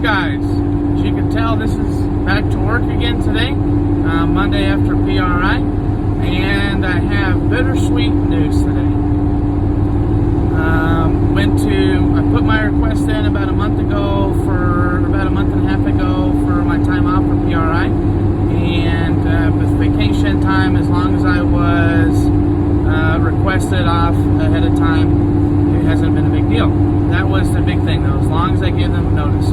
guys, as you can tell, this is back to work again today, Monday after PRI, and I have bittersweet news today. I put my request in about a month and a half ago for my time off for PRI, and with vacation time, as long as I was requested off ahead of time, it hasn't been a big deal. That was the big thing though, as long as I gave them notice.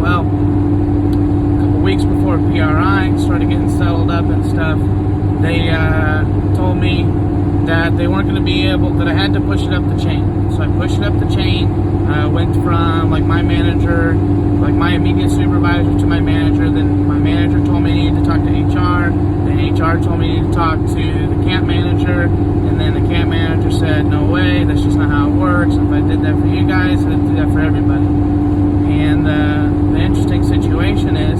Well, a couple weeks before PRI, started getting settled up and stuff, they told me that they weren't going to be able, that I had to push it up the chain. So I pushed it up the chain, went from like my manager, like my immediate supervisor to my manager, then my manager told me I needed to talk to HR, then HR told me I needed to talk to the camp manager, and then the camp manager said, no way, that's just not how it works. If I did that for you guys, I'd do that for everybody. And the interesting situation is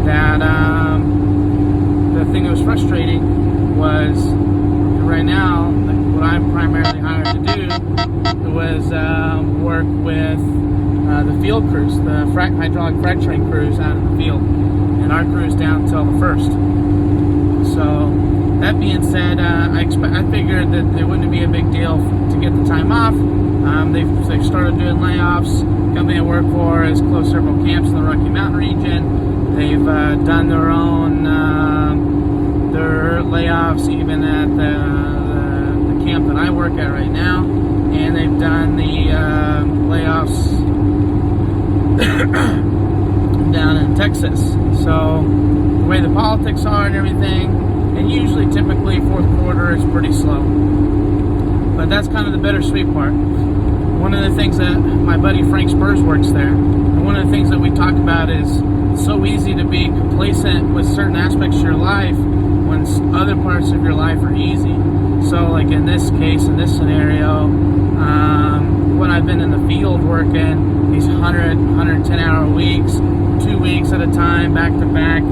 that the thing that was frustrating was right now, what I'm primarily hired to do was work with the field crews, the hydraulic fracturing crews out in the field, and our crew's down until the 1st. So that being said, I figured that it wouldn't be a big deal to get the time off. They've started doing layoffs. The company I work for has closed several camps in the Rocky Mountain region. They've done their own their layoffs even at the camp that I work at right now, and they've done the layoffs down in Texas. So the way the politics are and everything, and usually typically fourth quarter is pretty slow, but that's kind of the bittersweet part. One of the things that my buddy Frank Spurs works there, and one of the things that we talk about is it's so easy to be complacent with certain aspects of your life when other parts of your life are easy. So like in this case, in this scenario, when I've been in the field working these 110 hour weeks, 2 weeks at a time, back to back,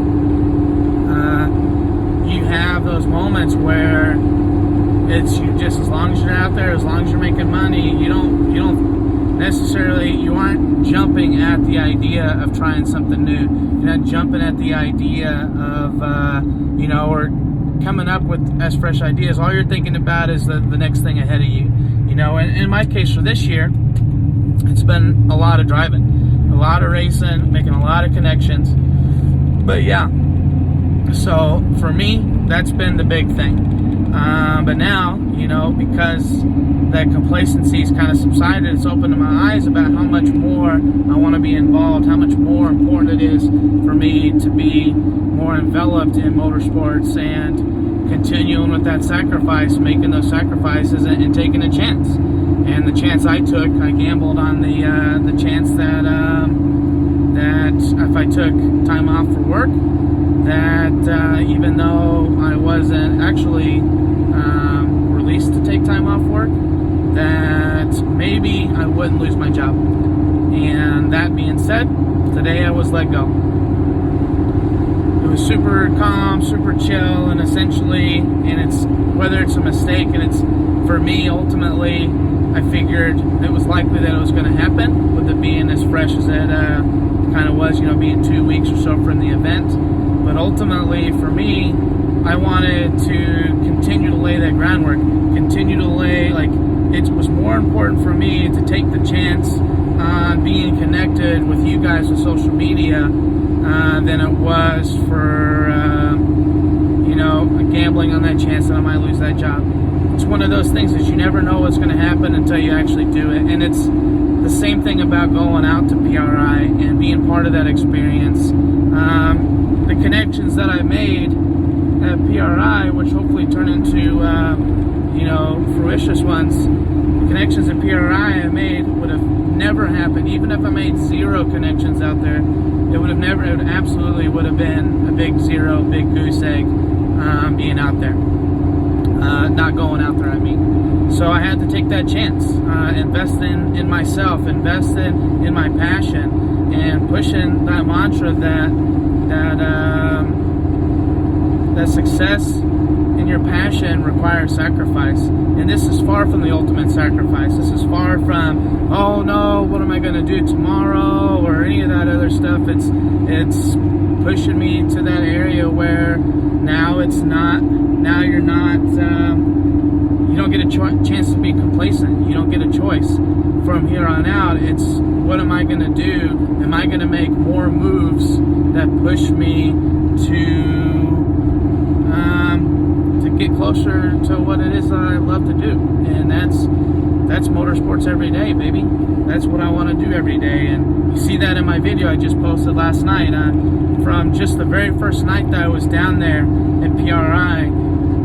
you have those moments where it's you just, as long as you're out there, as long as you're making money, you don't necessarily, you aren't jumping at the idea of trying something new. You're not jumping at the idea of or coming up with as fresh ideas. All you're thinking about is the next thing ahead of you. And in my case for this year, it's been a lot of driving, a lot of racing, making a lot of connections. But yeah, so for me, that's been the big thing. But now, because that complacency's kind of subsided, it's opened my eyes about how much more I want to be involved, how much more important it is for me to be more enveloped in motorsports and continuing with that sacrifice, making those sacrifices and taking a chance. And the chance I took, I gambled on the chance that if I took time off for work, that even though I wasn't actually released to take time off work, that maybe I wouldn't lose my job. And that being said, today I was let go. It was super calm, super chill, and essentially, and it's whether it's a mistake, and it's for me ultimately, I figured it was likely that it was going to happen, with it being as fresh as it kind of was, being 2 weeks or so from the event. But ultimately, for me, I wanted to continue to lay that groundwork, continue to lay, it was more important for me to take the chance on being connected with you guys on social media than it was for, gambling on that chance that I might lose that job. It's one of those things that you never know what's going to happen until you actually do it. And it's the same thing about going out to PRI and being part of that experience. The connections that I made at PRI, which hopefully turn into, fruitious ones, the connections at PRI I made would have never happened. Even if I made zero connections out there, it absolutely would have been a big zero, big goose egg, being out there. Not going out there, I mean. So I had to take that chance, invest in myself, invest in my passion, and pushing that mantra that success in your passion requires sacrifice. And this is far from the ultimate sacrifice. This is far from, oh no, what am I going to do tomorrow, or any of that other stuff, it's pushing me to that area where now you're not, you don't get a chance to be complacent. You don't get a choice. From here on out, it's what am I going to do? Am I going to make more moves that push me to get closer to what it is that I love to do? And that's motorsports every day, baby. That's what I want to do every day. And you see that in my video I just posted last night. From just the very first night that I was down there at PRI,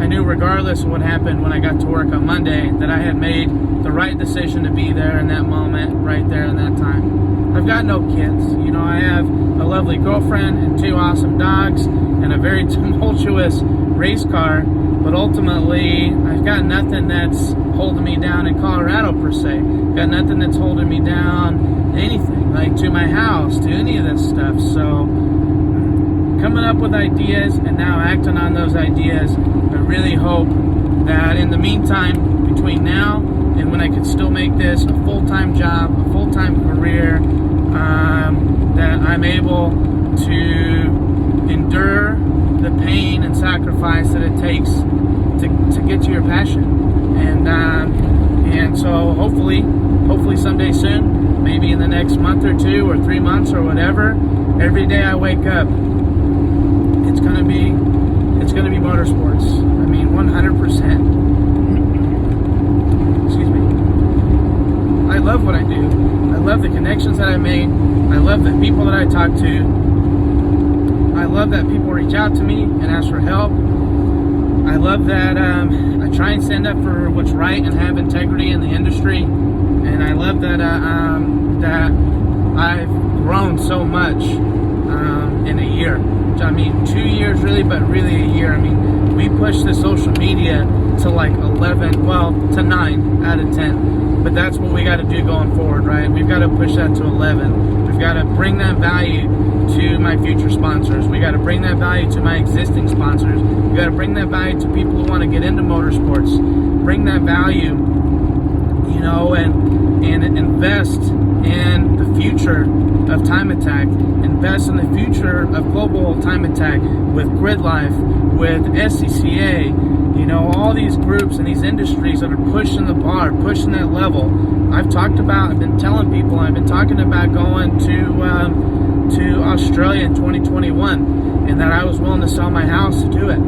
I knew regardless of what happened when I got to work on Monday that I had made the right decision to be there in that moment, right there in that time. I've got no kids. You know, I have a lovely girlfriend and 2 awesome dogs and a very tumultuous race car, but ultimately I've got nothing that's holding me down in Colorado per se. Got nothing that's holding me down anything, like to my house, to any of this stuff. So coming up with ideas and now acting on those ideas, I really hope that in the meantime, between now and when I can still make this a full-time job, a full-time career, that I'm able to endure the pain and sacrifice that it takes to get to your passion. And so hopefully someday soon, maybe in the next month or 2 or 3 months or whatever, every day I wake up, it's gonna be motorsports. I mean, 100%. Excuse me. I love what I do. I love the connections that I made. I love the people that I talk to. I love that people reach out to me and ask for help. I love that I try and stand up for what's right and have integrity in the industry. And I love that that I've grown so much in a year. I mean, 2 years really, but really a year. I mean, we pushed the social media to like 11, well, to 9 out of 10. But that's what we got to do going forward, right? We've got to push that to 11. We've got to bring that value to my future sponsors. We got to bring that value to my existing sponsors. We got to bring that value to people who want to get into motorsports. Bring that value, you know, and invest in the future of Time Attack, invest in the future of Global Time Attack with Grid Life, with SCCA, you know, all these groups and these industries that are pushing the bar, pushing that level. I've been telling people, I've been talking about going to Australia in 2021, and that I was willing to sell my house to do it.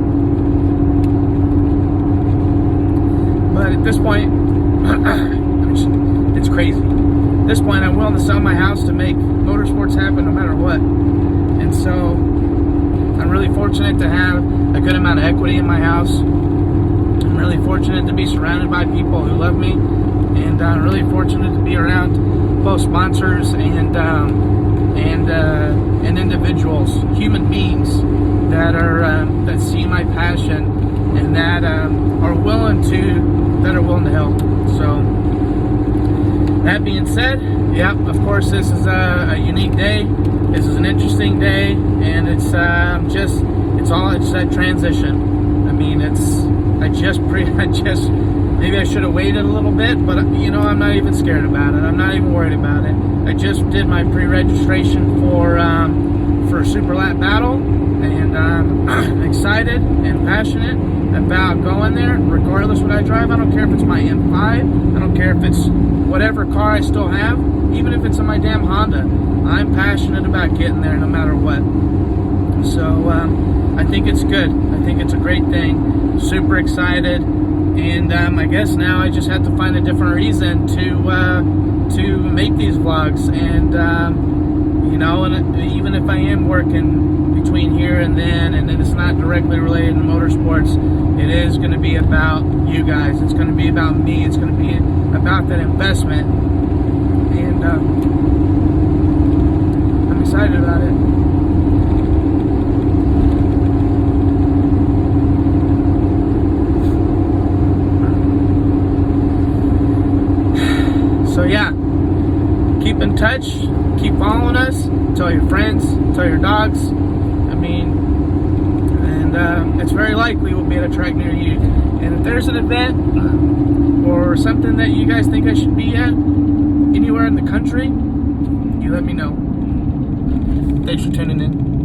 But at this point, it's crazy. At this point, I'm willing to sell my house to make motorsports happen no matter what. And so I'm really fortunate to have a good amount of equity in my house. I'm really fortunate to be surrounded by people who love me, and I'm really fortunate to be around both sponsors and individuals, human beings that that see my passion and that are willing to help. So that being said, yeah, of course, this is a unique day. This is an interesting day, and it's that transition. I mean, maybe I should have waited a little bit, but you know, I'm not even scared about it. I'm not even worried about it. I just did my pre-registration for Super Lap Battle, and I'm excited and passionate about going there, regardless what I drive. I don't care if it's my M5. I don't care if it's whatever car I still have, even if it's in my damn Honda. I'm passionate about getting there no matter what. So I think it's good. I think it's a great thing. Super excited, and I guess now I just have to find a different reason to make these vlogs. And you know, and even if I am working between here and then it's not directly related to motorsports, it is going to be about you guys. It's going to be about me. It's going to be about that investment, and I'm excited about it. So yeah, keep in touch, keep following us, tell your friends, tell your dogs. I mean, and it's very likely we'll be at a track near you. And if there's an event or something that you guys think I should be at anywhere in the country, you let me know. Thanks for tuning in.